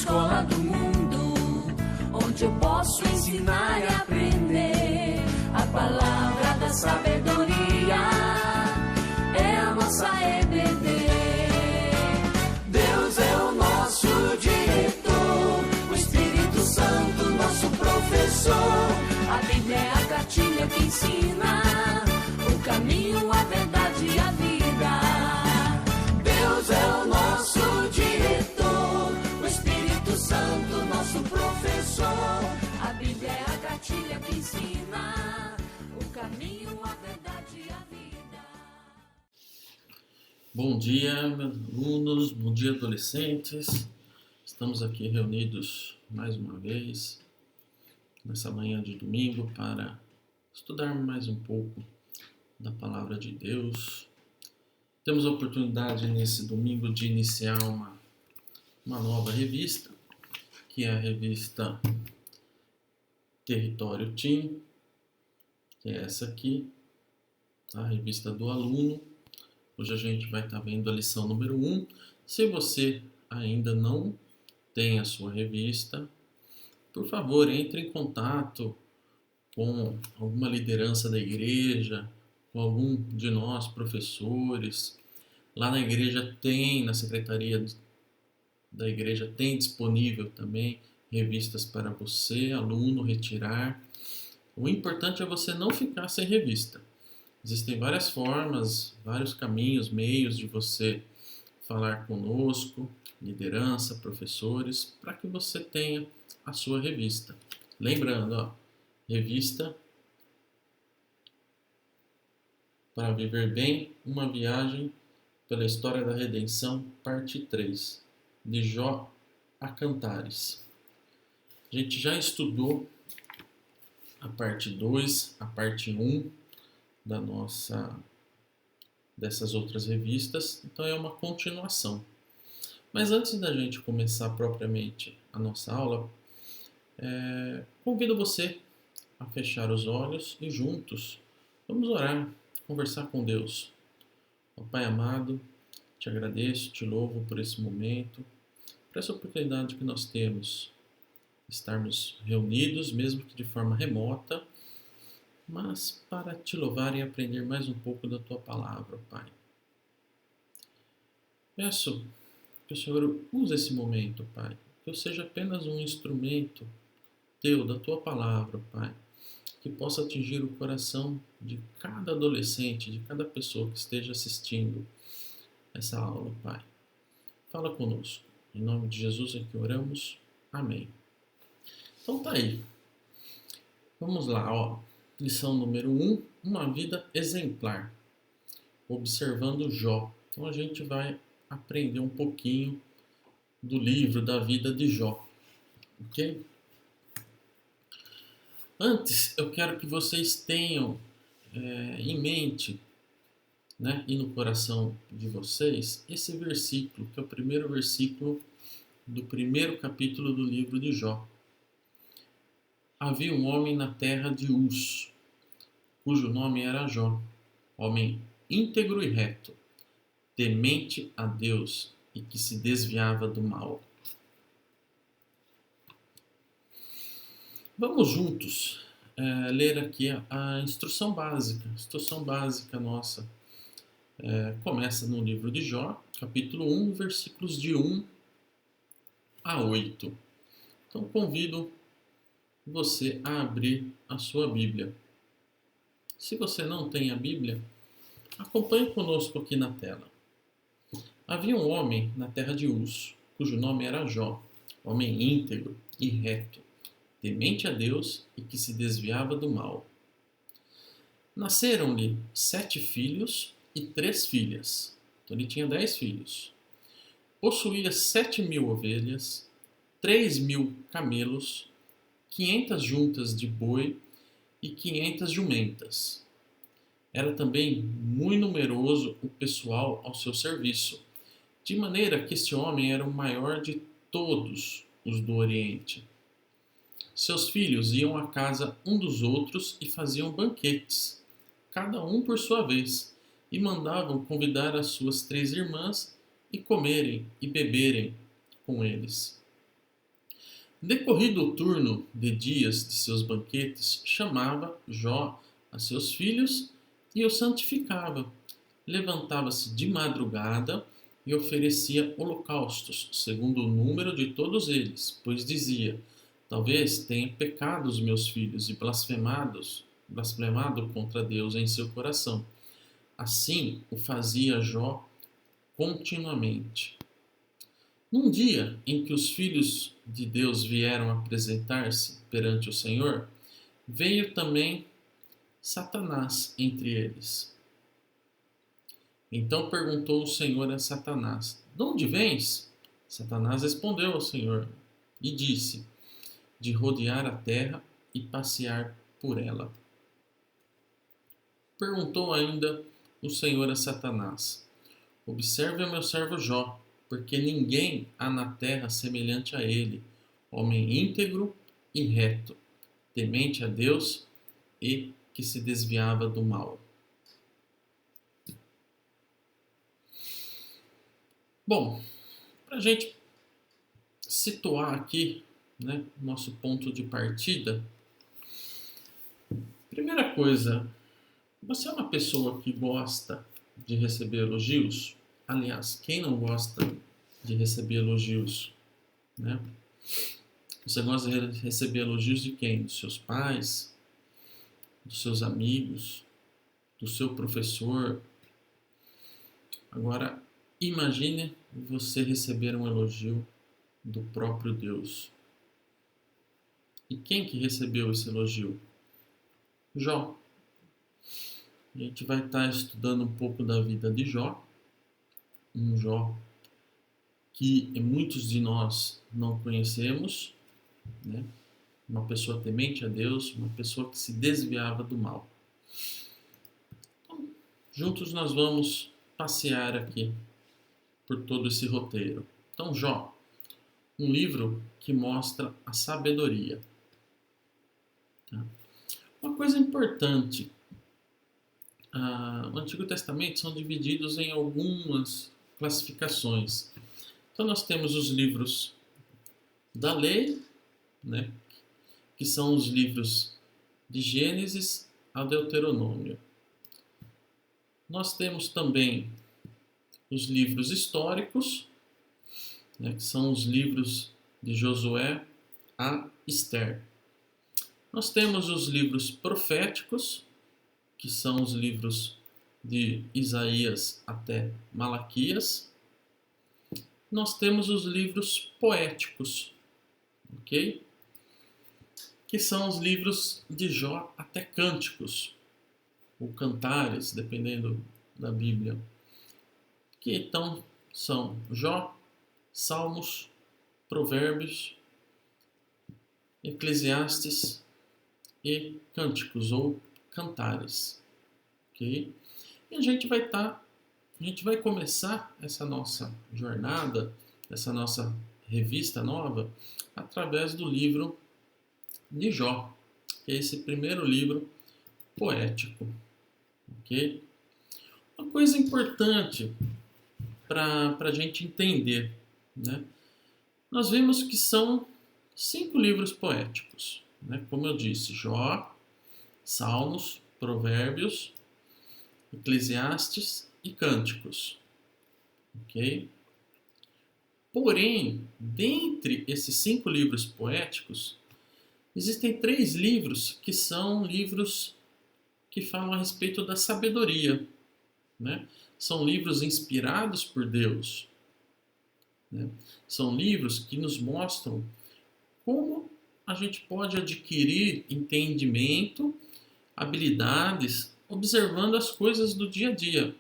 escola do mundo, onde eu posso ensinar e aprender. A palavra da sabedoria é a nossa EBD. Deus é o nosso diretor, o Espírito Santo nosso professor. A Bíblia é a cartilha que ensina o caminho, a verdade e a vida. Deus é o nosso diretor, o Espírito Santo nosso professor. A Bíblia é a cartilha que ensina o caminho, a verdade e a vida. Bom dia, alunos, bom dia, adolescentes. Estamos aqui reunidos mais uma vez nessa manhã de domingo para estudar mais um pouco da Palavra de Deus. Temos a oportunidade nesse domingo de iniciar uma nova revista, que é a revista Território Teen, que é essa aqui, a revista do aluno. Hoje a gente vai estar vendo a lição número 1. Se você ainda não tem a sua revista, por favor, entre em contato com alguma liderança da igreja, com algum de nós, professores. Lá na igreja tem, na secretaria da igreja tem disponível também revistas para você, aluno, retirar. O importante é você não ficar sem revista. Existem várias formas, vários caminhos, meios de você falar conosco, liderança, professores, para que você tenha a sua revista. Lembrando, revista para viver bem, uma viagem pela história da redenção, parte 3, de Jó a Cantares. A gente já estudou a parte 2, a parte 1 dessas outras revistas, então é uma continuação. Mas antes da gente começar propriamente a nossa aula, convido você a fechar os olhos e juntos vamos orar, conversar com Deus. Ó Pai amado, te agradeço, te louvo por esse momento, por essa oportunidade que nós temos de estarmos reunidos, mesmo que de forma remota, mas para te louvar e aprender mais um pouco da tua palavra, Pai. Peço que o Senhor use esse momento, Pai, que eu seja apenas um instrumento teu, da tua palavra, Pai, que possa atingir o coração de cada adolescente, de cada pessoa que esteja assistindo essa aula, Pai. Fala conosco. Em nome de Jesus é que oramos. Amém. Então tá aí. Vamos lá, lição número 1, uma vida exemplar. Observando Jó. Então a gente vai aprender um pouquinho do livro da vida de Jó. Ok? Antes, eu quero que vocês tenham em mente, né, e no coração de vocês, esse versículo, que é o primeiro versículo do primeiro capítulo do livro de Jó. Havia um homem na terra de Uz, cujo nome era Jó, homem íntegro e reto, temente a Deus e que se desviava do mal. Vamos juntos ler aqui a instrução básica. A instrução básica nossa começa no livro de Jó, capítulo 1, versículos de 1 a 8. Então convido você a abrir a sua Bíblia. Se você não tem a Bíblia, acompanhe conosco aqui na tela. Havia um homem na terra de Uz, cujo nome era Jó, homem íntegro e reto, temente a Deus e que se desviava do mal. Nasceram-lhe 7 filhos e 3 filhas. Então ele tinha 10 filhos. Possuía 7.000 ovelhas, 3.000 camelos, 500 juntas de boi e 500 jumentas. Era também muito numeroso o pessoal ao seu serviço, de maneira que este homem era o maior de todos os do Oriente. Seus filhos iam à casa um dos outros e faziam banquetes, cada um por sua vez, e mandavam convidar as suas 3 irmãs e comerem e beberem com eles. Decorrido o turno de dias de seus banquetes, chamava Jó a seus filhos e os santificava. Levantava-se de madrugada e oferecia holocaustos, segundo o número de todos eles, pois dizia: talvez tenha pecado os meus filhos e blasfemado contra Deus em seu coração. Assim o fazia Jó continuamente. Num dia em que os filhos de Deus vieram apresentar-se perante o Senhor, veio também Satanás entre eles. Então perguntou o Senhor a Satanás: de onde vens? Satanás respondeu ao Senhor e disse: de rodear a terra e passear por ela. Perguntou ainda o Senhor a Satanás: observe o meu servo Jó, porque ninguém há na terra semelhante a ele, homem íntegro e reto, temente a Deus e que se desviava do mal. Bom, para a gente situar aqui, né, nosso ponto de partida, primeira coisa, você é uma pessoa que gosta de receber elogios? Aliás, quem não gosta de receber elogios, né? Você gosta de receber elogios de quem? Dos seus pais, dos seus amigos, do seu professor. Agora, imagine você receber um elogio do próprio Deus. E quem que recebeu esse elogio? Jó. A gente vai estar estudando um pouco da vida de Jó. Um Jó que muitos de nós não conhecemos, né? Uma pessoa temente a Deus, uma pessoa que se desviava do mal. Então, juntos nós vamos passear aqui por todo esse roteiro. Então, Jó, um livro que mostra a sabedoria. Tá? Uma coisa importante, o Antigo Testamento são divididos em algumas classificações. Então nós temos os livros da lei, né, que são os livros de Gênesis a Deuteronômio. Nós temos também os livros históricos, né, que são os livros de Josué a Esther. Nós temos os livros proféticos, que são os livros de Isaías até Malaquias. Nós temos os livros poéticos, ok? Que são os livros de Jó até Cânticos, ou Cantares, dependendo da Bíblia. Que então são Jó, Salmos, Provérbios, Eclesiastes e Cânticos ou Cantares, ok? E a gente vai começar essa nossa jornada, essa nossa revista nova, através do livro de Jó, que é esse primeiro livro poético, ok? Uma coisa importante para a gente entender, né? Nós vemos que são 5 livros poéticos, né? Como eu disse, Jó, Salmos, Provérbios, Eclesiastes e Cânticos, ok? Porém, dentre esses 5 livros poéticos, existem 3 livros que são livros que falam a respeito da sabedoria, né? São livros inspirados por Deus, né? São livros que nos mostram como a gente pode adquirir entendimento, habilidades, observando as coisas do dia a dia.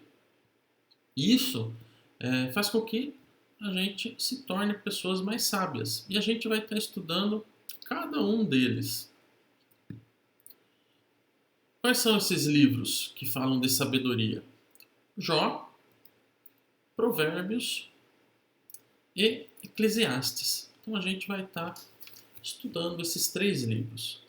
Isso faz com que a gente se torne pessoas mais sábias. E a gente vai estar estudando cada um deles. Quais são esses livros que falam de sabedoria? Jó, Provérbios e Eclesiastes. Então a gente vai estar estudando esses 3 livros.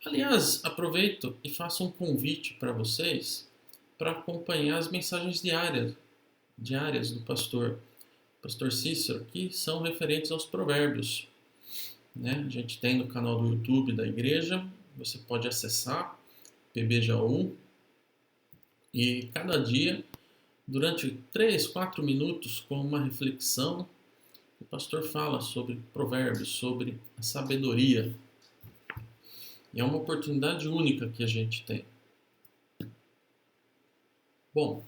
Aliás, aproveito e faço um convite para vocês para acompanhar as mensagens diárias do pastor Cícero, que são referentes aos provérbios. né? A gente tem no canal do YouTube da igreja, você pode acessar PBJaú e cada dia, durante 3, 4 minutos, com uma reflexão, o pastor fala sobre provérbios, sobre a sabedoria. E é uma oportunidade única que a gente tem. Bom,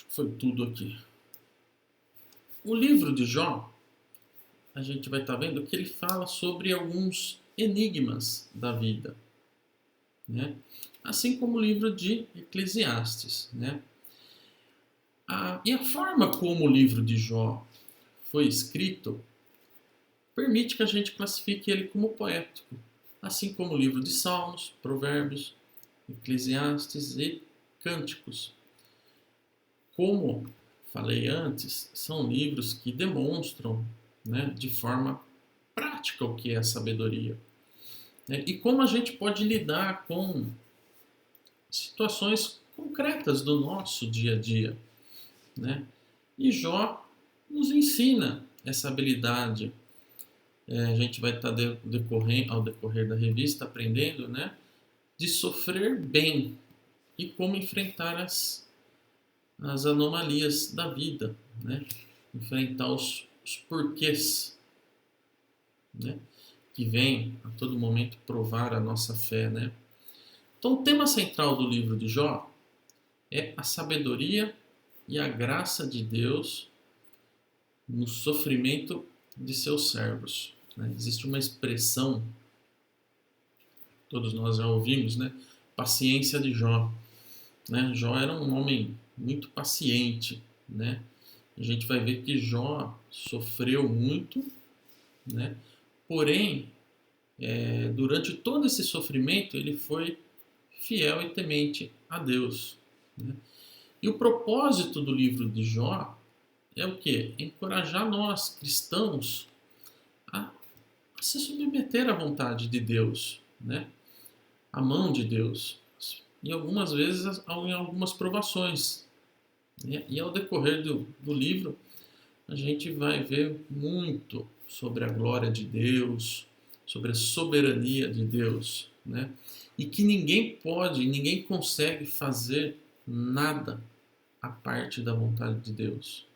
foi tudo aqui. O livro de Jó, a gente vai estar vendo que ele fala sobre alguns enigmas da vida, né? Assim como o livro de Eclesiastes, né? E a forma como o livro de Jó foi escrito permite que a gente classifique ele como poético, assim como o livro de Salmos, Provérbios, Eclesiastes e Cânticos. Como falei antes, são livros que demonstram, né, de forma prática o que é a sabedoria, né, e como a gente pode lidar com situações concretas do nosso dia a dia, né? E Jó nos ensina essa habilidade. A gente vai estar ao decorrer da revista aprendendo, né, de sofrer bem e como enfrentar as anomalias da vida, né? Enfrentar os porquês, né? Que vem a todo momento provar a nossa fé, né? Então, o tema central do livro de Jó é a sabedoria e a graça de Deus no sofrimento de seus servos, né? Existe uma expressão, todos nós já ouvimos, né? Paciência de Jó, né? Jó era um homem muito paciente, né? A gente vai ver que Jó sofreu muito, né? Porém, durante todo esse sofrimento, ele foi fiel e temente a Deus, né? E o propósito do livro de Jó é o quê? Encorajar nós, cristãos, a se submeter à vontade de Deus, né? À mão de Deus. E algumas vezes em algumas provações. E ao decorrer do livro, a gente vai ver muito sobre a glória de Deus, sobre a soberania de Deus, né? E que ninguém pode, ninguém consegue fazer nada à parte da vontade de Deus.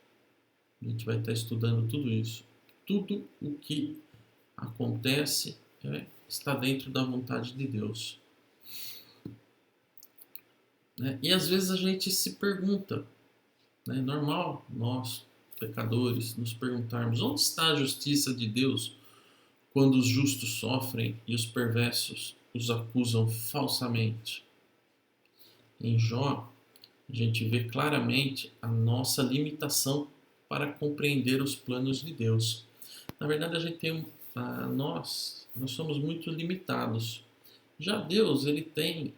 A gente vai estar estudando tudo isso. Tudo o que acontece está dentro da vontade de Deus, né? E às vezes a gente se pergunta, né? É normal nós, pecadores, nos perguntarmos: onde está a justiça de Deus quando os justos sofrem e os perversos os acusam falsamente? Em Jó, a gente vê claramente a nossa limitação para compreender os planos de Deus. Na verdade, a gente tem nós somos muito limitados. Já Deus, ele tem,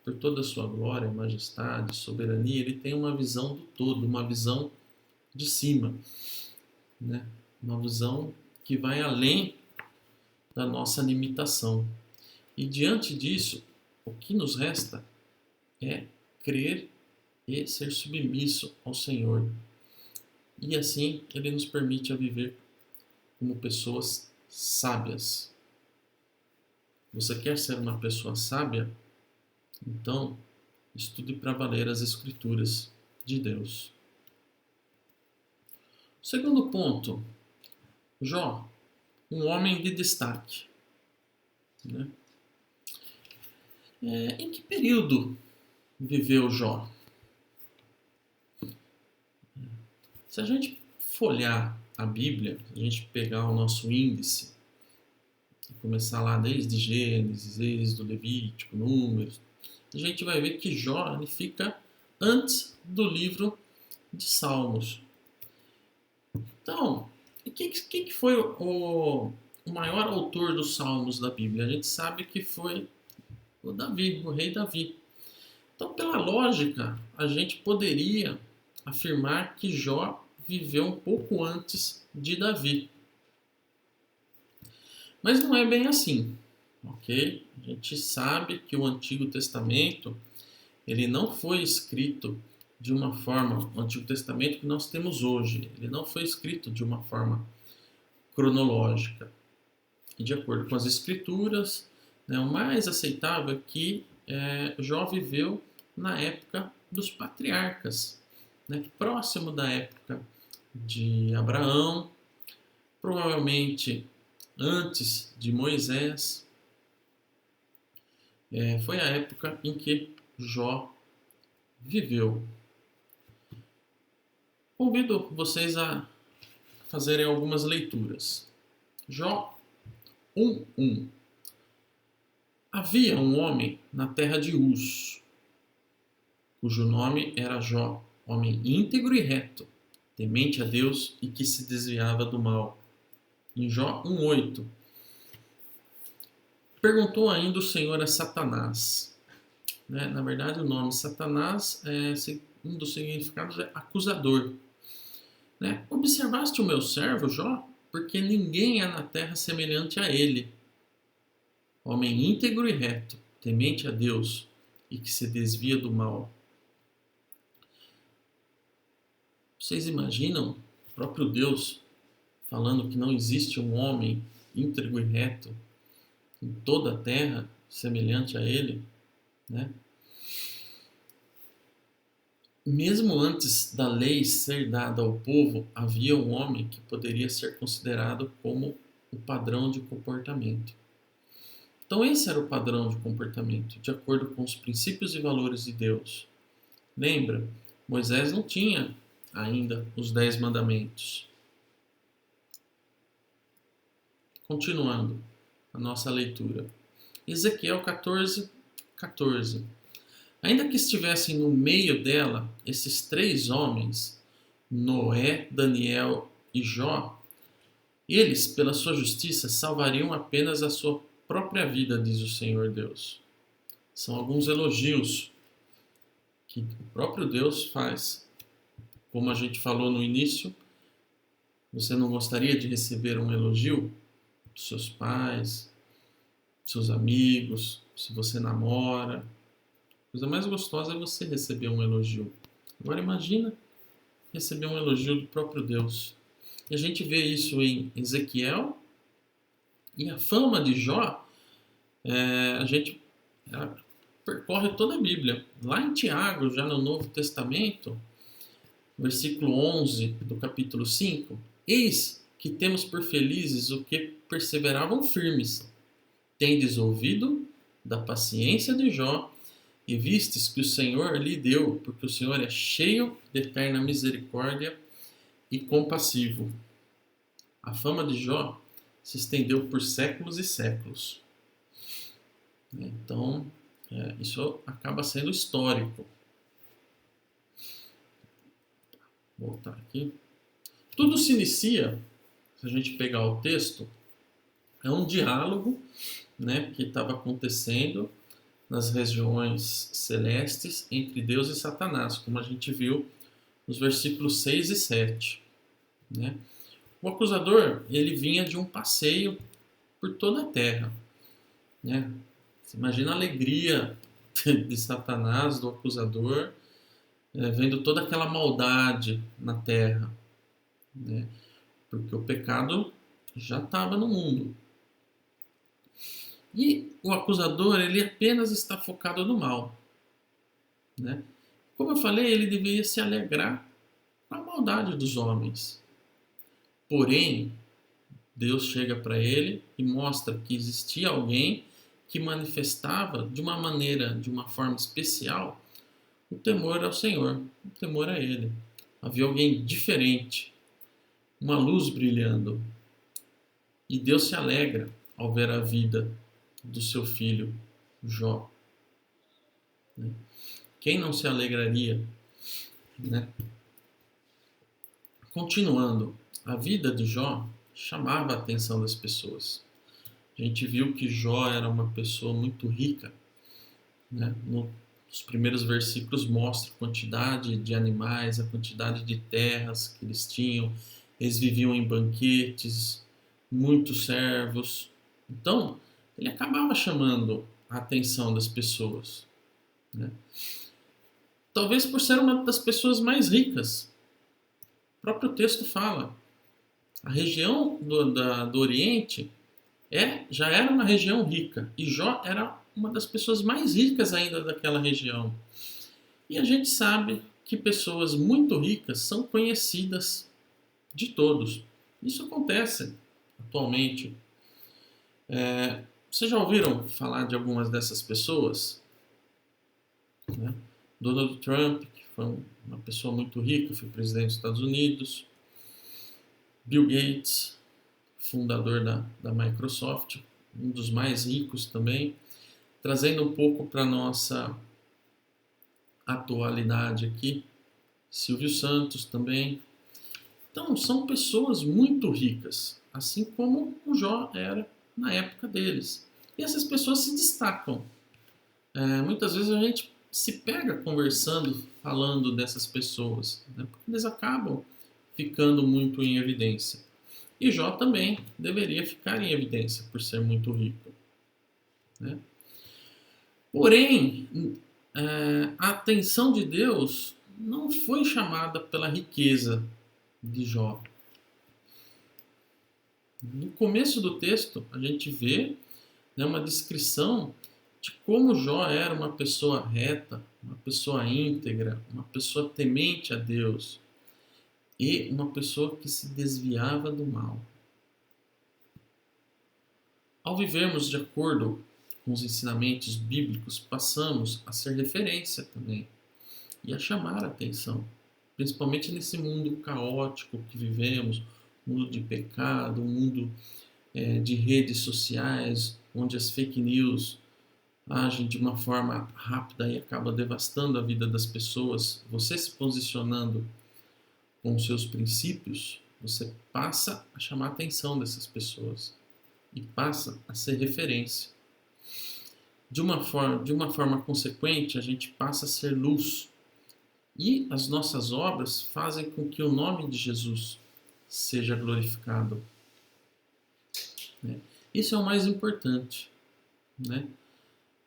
por toda a sua glória, majestade, soberania, ele tem uma visão do todo, uma visão de cima, né? Uma visão que vai além da nossa limitação. E diante disso, o que nos resta é crer e ser submisso ao Senhor. E assim ele nos permite a viver como pessoas sábias. Você quer ser uma pessoa sábia? Então, estude para valer as Escrituras de Deus. Segundo ponto, Jó, um homem de destaque, né? Em que período viveu Jó? Se a gente folhear a Bíblia, a gente pegar o nosso índice, começar lá desde Gênesis, Êxodo, Levítico, Números, a gente vai ver que Jó ele fica antes do livro de Salmos. Então, quem foi o maior autor dos Salmos da Bíblia? A gente sabe que foi o Davi, o rei Davi. Então, pela lógica, a gente poderia afirmar que Jó viveu um pouco antes de Davi. Mas não é bem assim, ok? A gente sabe que o Antigo Testamento, ele não foi escrito de uma forma, o Antigo Testamento que nós temos hoje, ele não foi escrito de uma forma cronológica. E de acordo com as escrituras, né, o mais aceitável é que Jó viveu na época dos patriarcas, né, próximo da época de Abraão, provavelmente antes de Moisés. Foi a época em que Jó viveu. Convido vocês a fazerem algumas leituras. Jó 1:1. Havia um homem na terra de Uz, cujo nome era Jó, homem íntegro e reto, temente a Deus e que se desviava do mal. Em Jó 1:8. Perguntou ainda o Senhor a Satanás. Na verdade, o nome Satanás, um dos significados é acusador. Observaste o meu servo Jó? Porque ninguém há na terra semelhante a ele. Homem íntegro e reto, temente a Deus e que se desvia do mal. Vocês imaginam o próprio Deus falando que não existe um homem íntegro e reto em toda a terra semelhante a ele? Mesmo antes da lei ser dada ao povo, havia um homem que poderia ser considerado como o padrão de comportamento. Então esse era o padrão de comportamento, de acordo com os princípios e valores de Deus. Lembra? Moisés não tinha ainda os 10 mandamentos. Continuando a nossa leitura. Ezequiel 14:14. Ainda que estivessem no meio dela esses 3 homens, Noé, Daniel e Jó, eles, pela sua justiça, salvariam apenas a sua própria vida, diz o Senhor Deus. São alguns elogios que o próprio Deus faz. Como a gente falou no início, você não gostaria de receber um elogio dos seus pais, dos seus amigos, se você namora? A coisa mais gostosa é você receber um elogio. Agora imagina receber um elogio do próprio Deus. E a gente vê isso em Ezequiel. E a fama de Jó, a gente percorre toda a Bíblia. Lá em Tiago, já no Novo Testamento, versículo 11 do capítulo 5, eis que temos por felizes o que perseveravam firmes. Tendes ouvido da paciência de Jó, e vistes que o Senhor lhe deu, porque o Senhor é cheio de eterna misericórdia e compassivo. A fama de Jó se estendeu por séculos e séculos. Então, isso acaba sendo histórico. Vou voltar aqui. Tudo se inicia, se a gente pegar o texto, é um diálogo, que estava acontecendo nas regiões celestes entre Deus e Satanás, como a gente viu nos versículos 6 e 7. O acusador, ele vinha de um passeio por toda a terra. Você imagina a alegria de Satanás, do acusador, vendo toda aquela maldade na terra. Porque o pecado já estava no mundo. E o acusador, ele apenas está focado no mal. Como eu falei, ele deveria se alegrar com a maldade dos homens. Porém, Deus chega para ele e mostra que existia alguém que manifestava de uma forma especial, o temor ao Senhor, o temor a Ele. Havia alguém diferente, uma luz brilhando. E Deus se alegra ao ver a vida do seu filho, Jó. Quem não se alegraria? Continuando, a vida de Jó chamava a atenção das pessoas. A gente viu que Jó era uma pessoa muito rica. Nos primeiros versículos mostra a quantidade de animais, a quantidade de terras que eles tinham. Eles viviam em banquetes, muitos servos. Então, ele acabava chamando a atenção das pessoas. Talvez por ser uma das pessoas mais ricas. O próprio texto fala. A região do Oriente já era uma região rica, e Jó era uma das pessoas mais ricas ainda daquela região. E a gente sabe que pessoas muito ricas são conhecidas de todos. Isso acontece atualmente. Vocês já ouviram falar de algumas dessas pessoas? Né? Donald Trump, que foi uma pessoa muito rica, foi presidente dos Estados Unidos. Bill Gates, fundador da Microsoft, um dos mais ricos também. Trazendo um pouco para a nossa atualidade aqui, Silvio Santos também. Então, são pessoas muito ricas, assim como o Jó era na época deles. E essas pessoas se destacam. Muitas vezes a gente se pega conversando, falando dessas pessoas, né? Porque eles acabam ficando muito em evidência. E Jó também deveria ficar em evidência por ser muito rico, né? Porém, a atenção de Deus não foi chamada pela riqueza de Jó. No começo do texto, a gente vê, né, uma descrição de como Jó era uma pessoa reta, uma pessoa íntegra, uma pessoa temente a Deus e uma pessoa que se desviava do mal. Ao vivermos de acordo com os ensinamentos bíblicos, passamos a ser referência também e a chamar a atenção, principalmente nesse mundo caótico que vivemos, mundo de pecado, mundo de redes sociais, onde as fake news agem de uma forma rápida e acaba devastando a vida das pessoas. Você se posicionando com os seus princípios, você passa a chamar a atenção dessas pessoas e passa a ser referência. De uma forma consequente, a gente passa a ser luz. E as nossas obras fazem com que o nome de Jesus seja glorificado. Isso é o mais importante, né?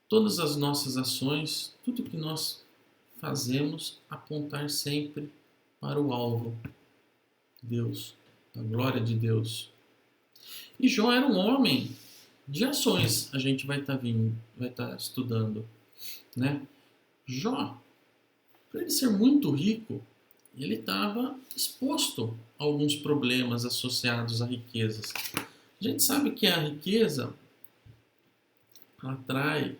Todas as nossas ações, tudo que nós fazemos, apontar sempre para o alvo, Deus, a glória de Deus. E Jó era um homem de ações, a gente vai estar estudando, né? Jó, para ele ser muito rico, ele estava exposto a alguns problemas associados a riquezas. A gente sabe que a riqueza atrai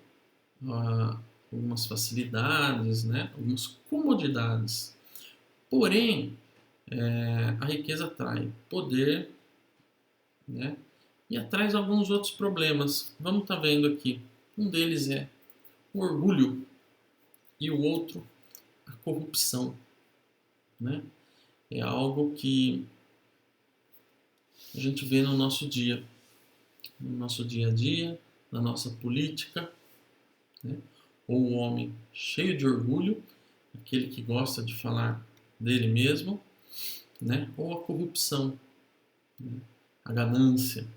algumas facilidades, né? Algumas comodidades. Porém, a riqueza atrai poder, né? E atrai alguns outros problemas. Vamos estar vendo aqui. Um deles é o orgulho e o outro a corrupção, né? É algo que a gente vê no nosso dia a dia, na nossa política, né? Ou o homem cheio de orgulho, aquele que gosta de falar dele mesmo, né? Ou a corrupção, né? A ganância.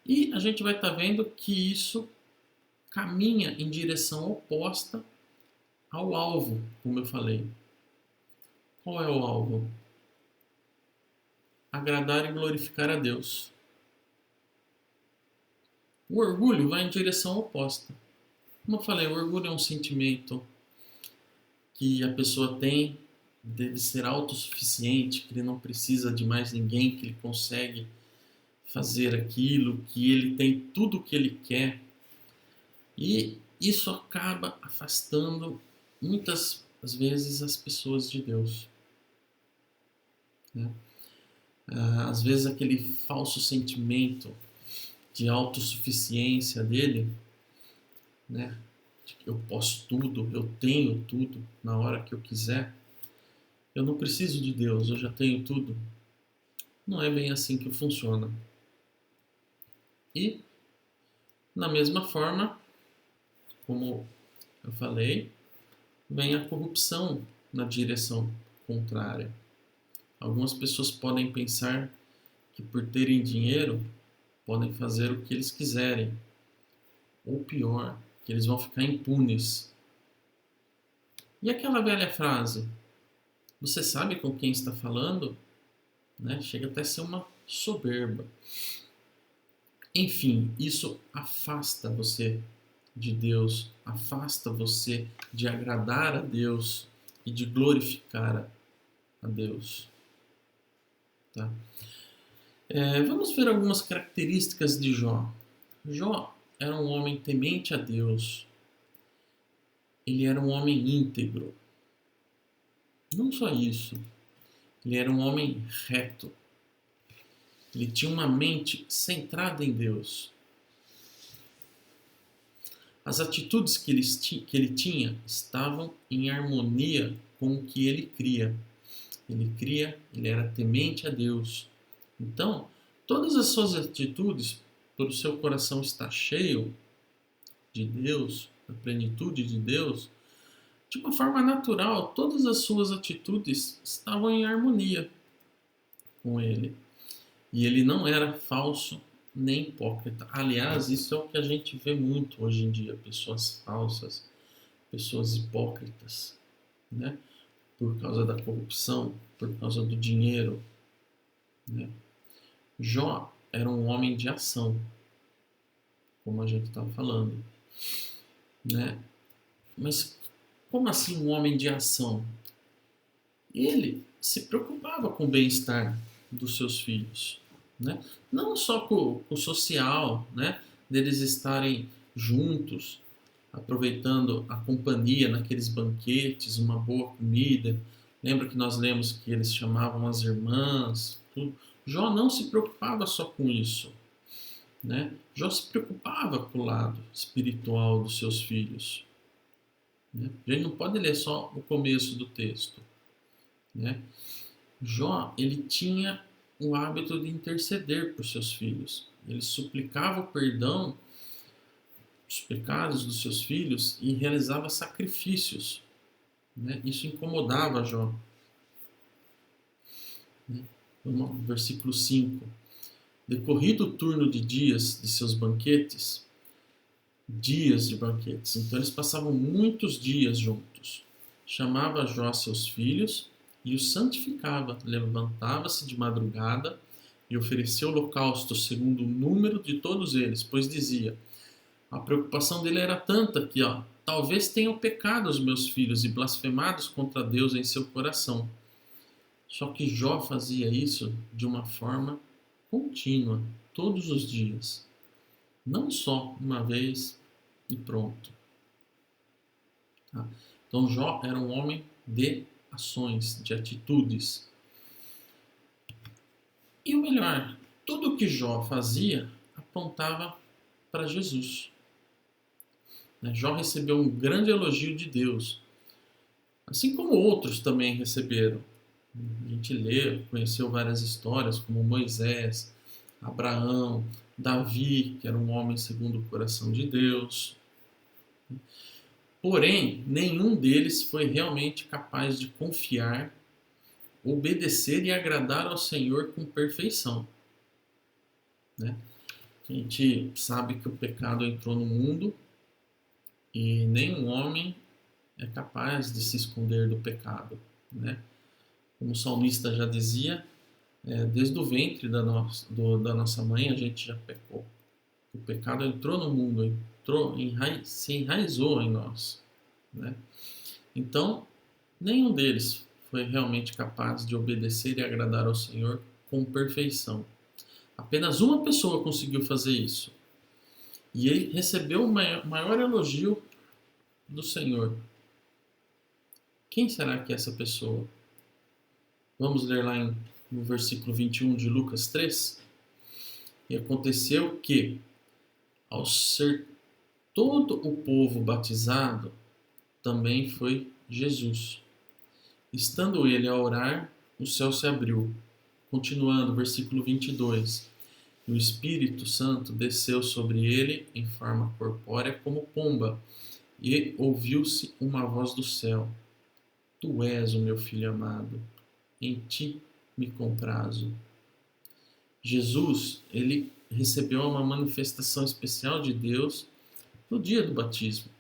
E a gente vai estar vendo que isso caminha em direção oposta ao alvo, como eu falei. Qual é o alvo? Agradar e glorificar a Deus. O orgulho vai em direção oposta. Como eu falei, o orgulho é um sentimento que a pessoa tem, deve ser autossuficiente, que ele não precisa de mais ninguém, que ele consegue fazer aquilo, que ele tem tudo o que ele quer. E isso acaba afastando muitas vezes as pessoas de Deus, né? Às vezes aquele falso sentimento de autossuficiência dele, né? Eu posso tudo, eu tenho tudo na hora que eu quiser, eu não preciso de Deus, eu já tenho tudo. Não é bem assim que funciona. E, na mesma forma, como eu falei, vem a corrupção na direção contrária. Algumas pessoas podem pensar que por terem dinheiro podem fazer o que eles quiserem. Ou pior, que eles vão ficar impunes. E aquela velha frase, você sabe com quem está falando? Né? Chega até a ser uma soberba. Enfim, isso afasta você de Deus, afasta você de agradar a Deus e de glorificar a Deus. Tá? Vamos ver algumas características de Jó. Jó era um homem temente a Deus. Ele era um homem íntegro. Não só isso, ele era um homem reto. Ele tinha uma mente centrada em Deus. As atitudes que ele tinha estavam em harmonia com o que ele cria. Ele era temente a Deus. Então, todas as suas atitudes, por o seu coração estar cheio de Deus, da plenitude de Deus, de uma forma natural, todas as suas atitudes estavam em harmonia com ele. E ele não era falso nem hipócrita. Aliás, isso é o que a gente vê muito hoje em dia, pessoas falsas, pessoas hipócritas, né? Por causa da corrupção, por causa do dinheiro, né? Jó era um homem de ação, como a gente estava falando, né? Mas como assim um homem de ação? Ele se preocupava com o bem-estar dos seus filhos, né? Não só com o social, né? Deles estarem juntos, aproveitando a companhia naqueles banquetes, uma boa comida. Lembra que nós lemos que eles chamavam as irmãs, tudo. Jó não se preocupava só com isso, né? Jó se preocupava com o lado espiritual dos seus filhos, né? A gente não pode ler só o começo do texto, né? Jó, ele tinha o hábito de interceder por seus filhos. Ele suplicava o perdão dos pecados dos seus filhos e realizava sacrifícios, né? Isso incomodava Jó, né? Versículo 5. Decorrido o turno de dias de seus banquetes, dias de banquetes, então eles passavam muitos dias juntos, chamava Jó seus filhos e os santificava, levantava-se de madrugada e oferecia holocausto segundo o número de todos eles, pois dizia, a preocupação dele era tanta que, talvez tenham pecado os meus filhos e blasfemados contra Deus em seu coração. Só que Jó fazia isso de uma forma contínua, todos os dias. Não só uma vez e pronto. Tá? Então Jó era um homem de ações, de atitudes. E o melhor, tudo o que Jó fazia apontava para Jesus. Jó recebeu um grande elogio de Deus, assim como outros também receberam. A gente lê, conheceu várias histórias, como Moisés, Abraão, Davi, que era um homem segundo o coração de Deus. Porém, nenhum deles foi realmente capaz de confiar, obedecer e agradar ao Senhor com perfeição, né? A gente sabe que o pecado entrou no mundo e nenhum homem é capaz de se esconder do pecado, né? Como o salmista já dizia, desde o ventre da nossa mãe a gente já pecou. O pecado entrou no mundo, se enraizou em nós, né? Então, nenhum deles foi realmente capaz de obedecer e agradar ao Senhor com perfeição. Apenas uma pessoa conseguiu fazer isso. E ele recebeu o maior elogio do Senhor. Quem será que é essa pessoa? Vamos ler lá no versículo 21 de Lucas 3. E aconteceu que, ao ser todo o povo batizado, também foi Jesus. Estando ele a orar, o céu se abriu. Continuando, versículo 22. E o Espírito Santo desceu sobre ele em forma corpórea como pomba, e ouviu-se uma voz do céu. Tu és o meu filho amado, em ti me comprazo. Jesus, ele recebeu uma manifestação especial de Deus no dia do batismo.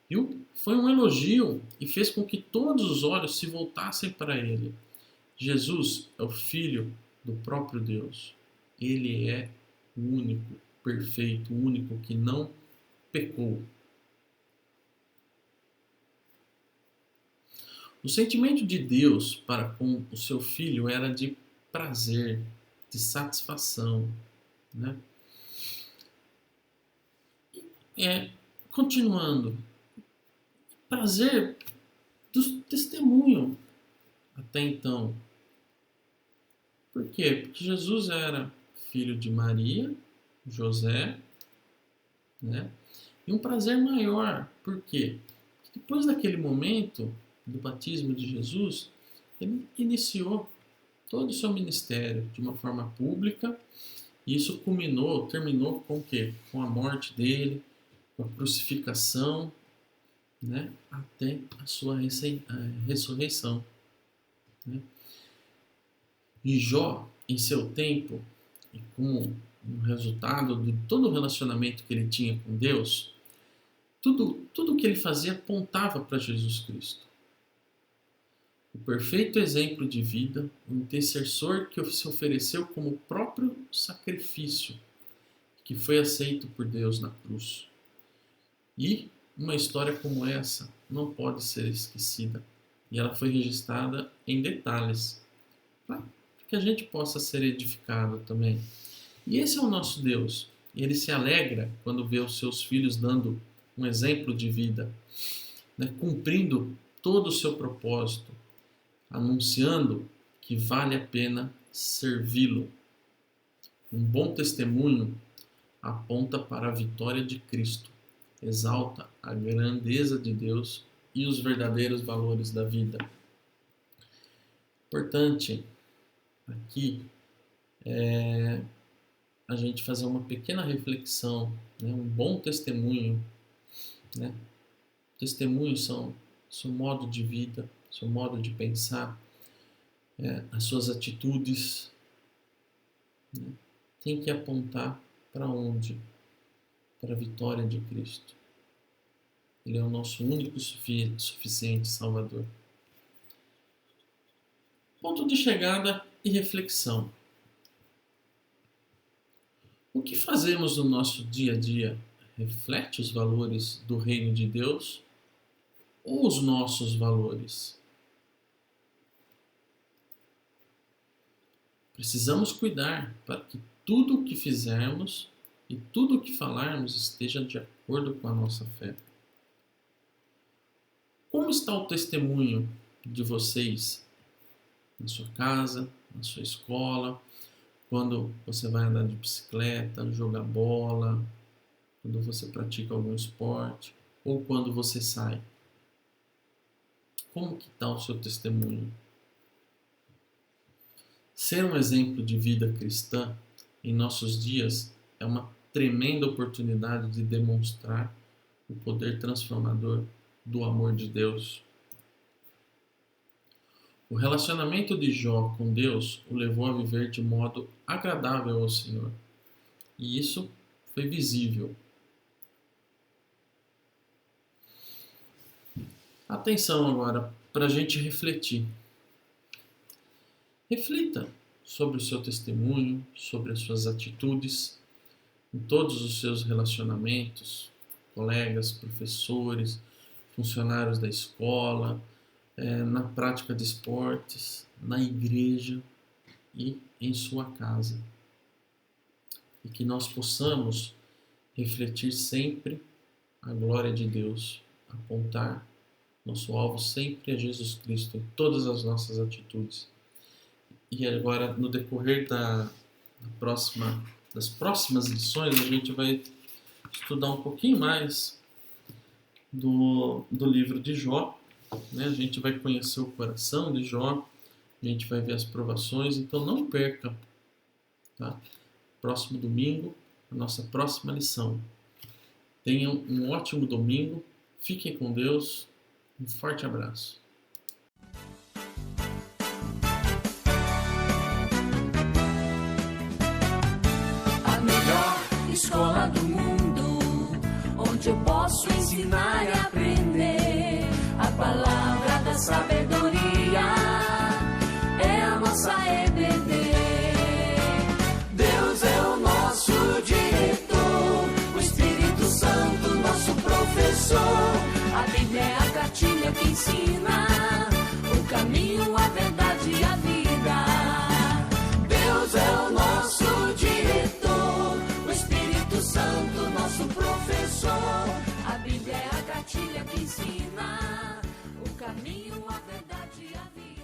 E foi um elogio e fez com que todos os olhos se voltassem para ele. Jesus é o Filho do próprio Deus. Ele é o único, perfeito, o único que não pecou. O sentimento de Deus para com o seu filho era de prazer, de satisfação, né? Continuando, prazer do testemunho até então. Por quê? Porque Jesus era filho de Maria, José, né? E um prazer maior. Por quê? Porque depois daquele momento do batismo de Jesus, ele iniciou todo o seu ministério de uma forma pública, e isso terminou com o quê? Com a morte dele, com a crucificação, né? Até a sua ressurreição, né? E Jó, em seu tempo, e como um resultado de todo o relacionamento que ele tinha com Deus, tudo que ele fazia apontava para Jesus Cristo. O perfeito exemplo de vida, o intercessor que se ofereceu como próprio sacrifício, que foi aceito por Deus na cruz. E uma história como essa não pode ser esquecida. E ela foi registrada em detalhes, para que a gente possa ser edificado também. E esse é o nosso Deus. Ele se alegra quando vê os seus filhos dando um exemplo de vida, né, cumprindo todo o seu propósito, anunciando que vale a pena servi-lo. Um bom testemunho aponta para a vitória de Cristo, exalta a grandeza de Deus e os verdadeiros valores da vida. Importante aqui a gente fazer uma pequena reflexão, né? Um bom testemunho, né? Testemunhos são seu modo de vida, seu modo de pensar, as suas atitudes, né? Tem que apontar para onde? Para a vitória de Cristo. Ele é o nosso único suficiente Salvador. Ponto de chegada e reflexão. O que fazemos no nosso dia a dia reflete os valores do reino de Deus ou os nossos valores? Precisamos cuidar para que tudo o que fizermos e tudo o que falarmos esteja de acordo com a nossa fé. Como está o testemunho de vocês na sua casa, na sua escola, quando você vai andar de bicicleta, jogar bola, quando você pratica algum esporte ou quando você sai? Como que está o seu testemunho? Ser um exemplo de vida cristã em nossos dias é uma tremenda oportunidade de demonstrar o poder transformador do amor de Deus. O relacionamento de Jó com Deus o levou a viver de modo agradável ao Senhor. E isso foi visível. Atenção agora para a gente refletir. Reflita sobre o seu testemunho, sobre as suas atitudes, em todos os seus relacionamentos, colegas, professores, funcionários da escola, na prática de esportes, na igreja e em sua casa. E que nós possamos refletir sempre a glória de Deus, apontar nosso alvo sempre a Jesus Cristo em todas as nossas atitudes. E agora, no decorrer das próximas lições, a gente vai estudar um pouquinho mais do livro de Jó, né? A gente vai conhecer o coração de Jó, a gente vai ver as provações, então não perca, tá? Próximo domingo, a nossa próxima lição. Tenham um ótimo domingo, fiquem com Deus, um forte abraço. Escola do mundo, onde eu posso ensinar e aprender. A palavra da sabedoria é a nossa EBD. Deus cartilha que ensina o caminho, a verdade e a vida. Deus é o nosso diretor, o Espírito Santo nosso professor. A Bíblia é a cartilha que ensina o caminho, a verdade e a vida.